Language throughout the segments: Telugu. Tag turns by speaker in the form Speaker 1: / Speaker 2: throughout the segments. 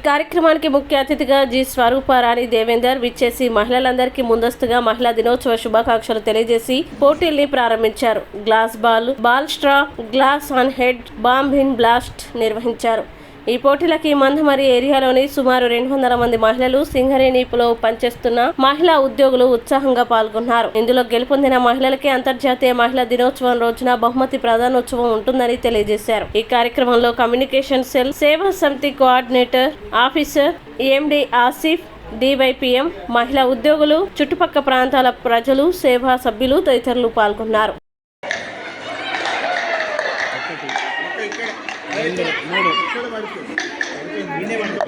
Speaker 1: కార్యక్రమానికి ముఖ్య అతిథిగా జి స్వరూపారాణి దేవేందర్ విచ్చేసి మహిళలందరికీ ముందస్తుగా మహిళా దినోత్సవ శుభాకాంక్షలు తెలియజేసి పోటీల్ని ప్రారంభించారు. Glass ball, ball straw, glass on head, bomb in blast నిర్వహించారు. ఈ పోటీలకి మందమరి ఏరియాలోని సుమారు 200 మంది మహిళలు, సింగరేణిలో పనిచేస్తున్న మహిళా ఉద్యోగులు ఉత్సాహంగా పాల్గొన్నారు. ఇందులో గెలుపొందిన మహిళలకి అంతర్జాతీయ మహిళా దినోత్సవం రోజున బహుమతి ప్రదానోత్సవం ఉంటుందని తెలియజేశారు. ఈ కార్యక్రమంలో కమ్యూనికేషన్ సెల్ సేవా సమితి కోఆర్డినేటర్ ఆఫీసర్ ఎండి ఆసిఫ్, డివైపిఎం, మహిళా ఉద్యోగులు, చుట్టుపక్కల ప్రాంతాల ప్రజలు, సేవా సభ్యులు తదితరులు పాల్గొన్నారు.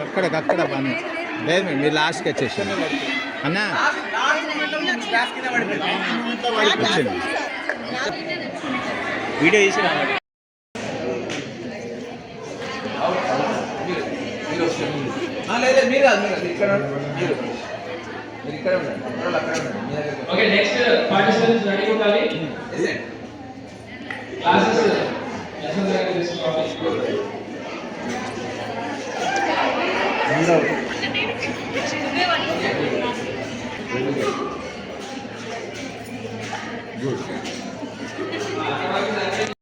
Speaker 2: అక్కడ లేదు మీరు లాస్ట్కి వచ్చేసాను అన్నా వీడియో తీసి
Speaker 3: క్లాసెస్